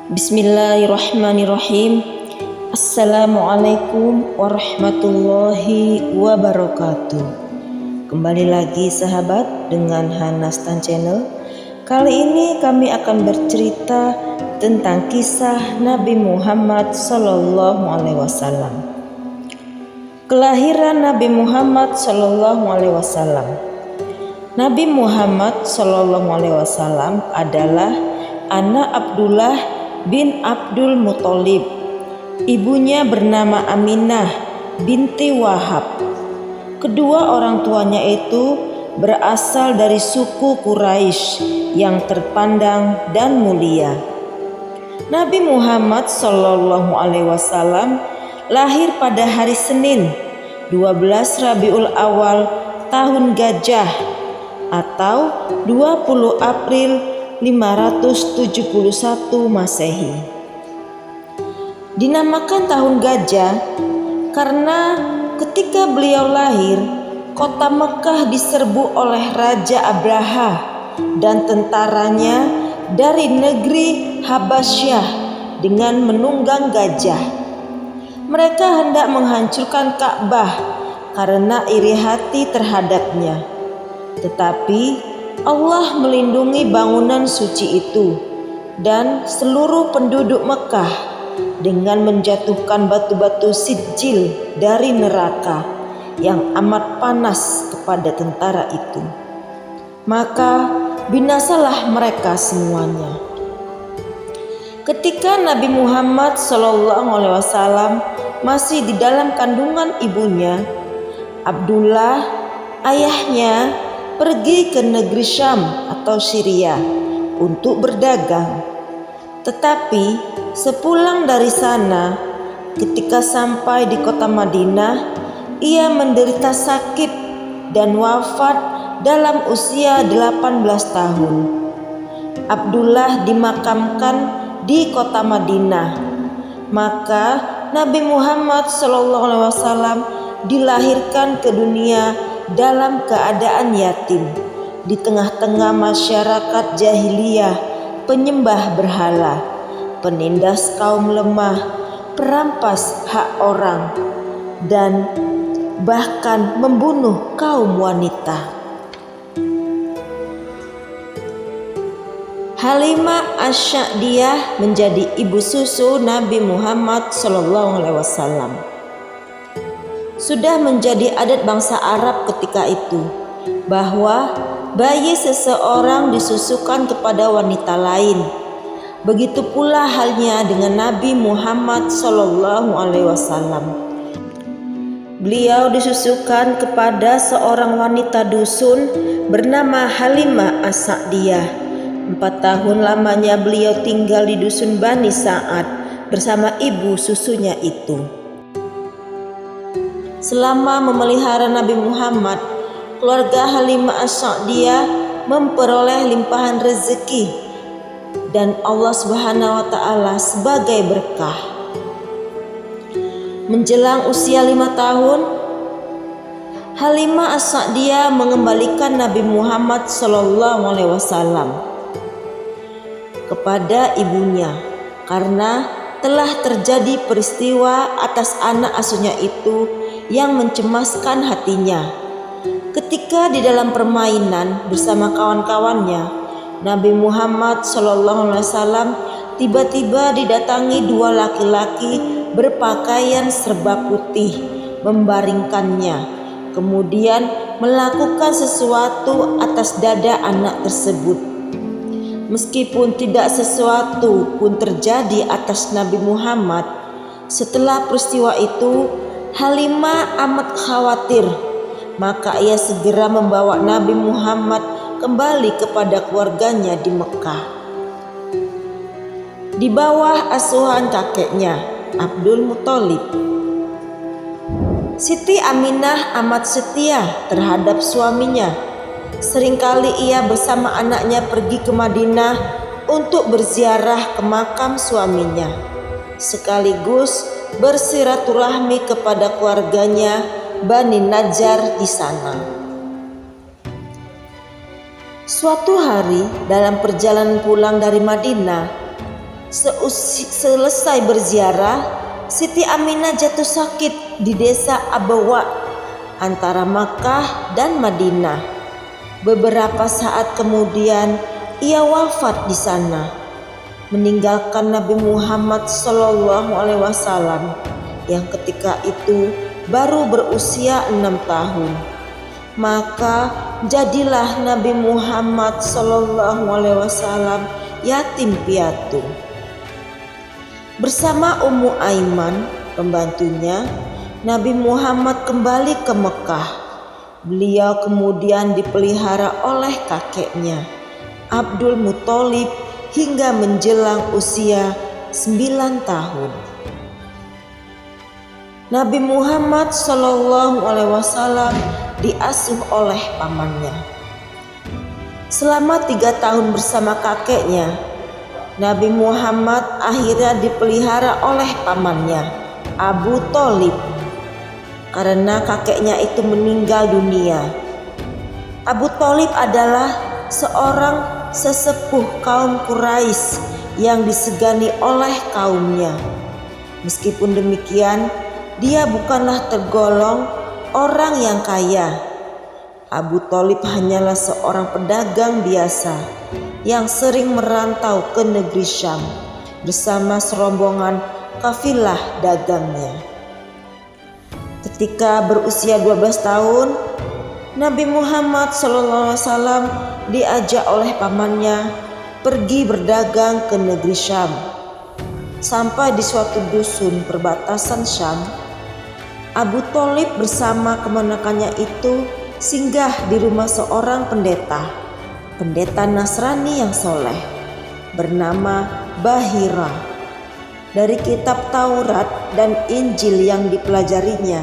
Bismillahirrahmanirrahim. Assalamualaikum warahmatullahi wabarakatuh. Kembali lagi sahabat dengan Hanastan Channel. Kali ini kami akan bercerita tentang kisah Nabi Muhammad SAW. Kelahiran Nabi Muhammad SAW. Nabi Muhammad SAW adalah anak Abdullah bin Abdul Muthalib. Ibunya bernama Aminah binti Wahab. Kedua orang tuanya itu berasal dari suku Quraisy yang terpandang dan mulia. Nabi Muhammad SAW lahir pada hari Senin 12 Rabiul Awal tahun Gajah atau 20 April 571 Masehi. Dinamakan tahun Gajah karena ketika beliau lahir, kota Mekah diserbu oleh Raja Abraha dan tentaranya dari negeri Habasyah dengan menunggang gajah. Mereka hendak menghancurkan Ka'bah karena iri hati terhadapnya. Tetapi Allah melindungi bangunan suci itu dan seluruh penduduk Mekah dengan menjatuhkan batu-batu sijil dari neraka yang amat panas kepada tentara itu. Maka binasalah mereka semuanya. Ketika Nabi Muhammad SAW masih di dalam kandungan ibunya, Abdullah, ayahnya, pergi ke negeri Syam atau Syria untuk berdagang. Tetapi sepulang dari sana, ketika sampai di kota Madinah, ia menderita sakit dan wafat dalam usia 18 tahun. Abdullah dimakamkan di kota Madinah. Maka Nabi Muhammad SAW dilahirkan ke dunia dalam keadaan yatim di tengah-tengah masyarakat jahiliyah, penyembah berhala, penindas kaum lemah, perampas hak orang, dan bahkan membunuh kaum wanita. Halimah Asy-Sya'diyah menjadi ibu susu Nabi Muhammad SAW. Sudah menjadi adat bangsa Arab ketika itu bahwa bayi seseorang disusukan kepada wanita lain. Begitu pula halnya dengan Nabi Muhammad SAW. Beliau disusukan kepada seorang wanita dusun bernama Halimah As-Sa'diyah. 4 tahun lamanya beliau tinggal di dusun Bani Sa'ad bersama ibu susunya itu. Selama memelihara Nabi Muhammad, keluarga Halimah As-Sa'diyah memperoleh limpahan rezeki dan Allah Subhanahu wa taala sebagai berkah. Menjelang usia 5 tahun, Halimah As-Sa'diyah mengembalikan Nabi Muhammad SAW kepada ibunya karena telah terjadi peristiwa atas anak asuhnya itu yang mencemaskan hatinya. Ketika di dalam permainan bersama kawan-kawannya, Nabi Muhammad SAW tiba-tiba didatangi 2 laki-laki berpakaian serba putih, membaringkannya, kemudian melakukan sesuatu atas dada anak tersebut. Meskipun tidak sesuatu pun terjadi atas Nabi Muhammad, setelah peristiwa itu Halimah amat khawatir, maka ia segera membawa Nabi Muhammad kembali kepada keluarganya di Mekah. Di bawah asuhan kakeknya, Abdul Muthalib, Siti Aminah amat setia terhadap suaminya. Seringkali ia bersama anaknya pergi ke Madinah untuk berziarah ke makam suaminya, sekaligus bersilaturahmi kepada keluarganya Bani Najjar di sana. Suatu hari dalam perjalanan pulang dari Madinah, Selesai berziarah, Siti Aminah jatuh sakit di desa Abawa antara Makkah dan Madinah. Beberapa saat kemudian ia wafat di sana, meninggalkan Nabi Muhammad SAW yang ketika itu baru berusia 6 tahun. Maka jadilah Nabi Muhammad SAW yatim piatu. Bersama Ummu Aiman, pembantunya, Nabi Muhammad kembali ke Mekah. Beliau kemudian dipelihara oleh kakeknya, Abdul Muthalib, hingga menjelang usia 9 tahun. Nabi Muhammad SAW diasuh oleh pamannya. Selama 3 tahun bersama kakeknya, Nabi Muhammad akhirnya dipelihara oleh pamannya, Abu Thalib, karena kakeknya itu meninggal dunia. Abu Thalib adalah seorang sesepuh kaum Quraisy yang disegani oleh kaumnya. Meskipun demikian, dia bukanlah tergolong orang yang kaya. Abu Thalib hanyalah seorang pedagang biasa yang sering merantau ke negeri Syam bersama serombongan kafilah dagangnya. Ketika berusia 12 tahun, Nabi Muhammad SAW diajak oleh pamannya pergi berdagang ke negeri Syam. Sampai di suatu dusun perbatasan Syam, Abu Thalib bersama kemenakannya itu singgah di rumah seorang pendeta Nasrani yang soleh bernama Bahira. Dari kitab Taurat dan Injil yang dipelajarinya,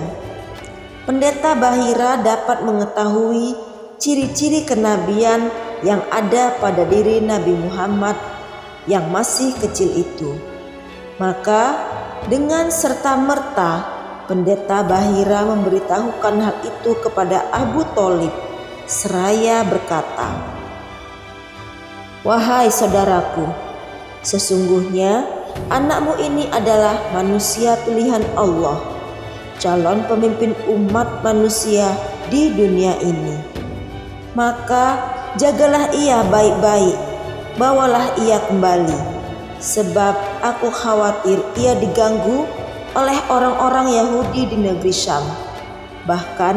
pendeta Bahira dapat mengetahui ciri-ciri kenabian yang ada pada diri Nabi Muhammad yang masih kecil itu. Maka dengan serta-merta pendeta Bahira memberitahukan hal itu kepada Abu Thalib seraya berkata, "Wahai saudaraku, sesungguhnya anakmu ini adalah manusia pilihan Allah, calon pemimpin umat manusia di dunia ini. Maka jagalah ia baik-baik, bawalah ia kembali, sebab aku khawatir ia diganggu oleh orang-orang Yahudi di negeri Syam. Bahkan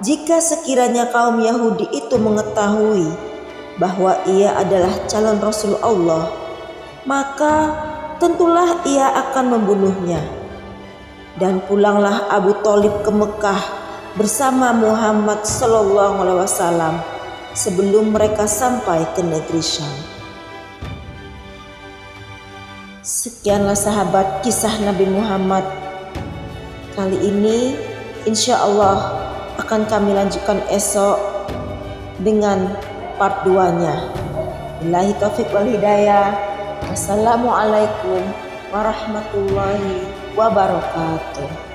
jika sekiranya kaum Yahudi itu mengetahui bahwa ia adalah calon Rasul Allah, maka tentulah ia akan membunuhnya." Dan pulanglah Abu Thalib ke Mekah bersama Muhammad SAW sebelum mereka sampai ke negeri Syam. Sekianlah sahabat kisah Nabi Muhammad. Kali ini insya Allah akan kami lanjutkan esok dengan part 2-nya. Billahi taufiq wal hidayah. Wassalamualaikum warahmatullahi wabarakatuh.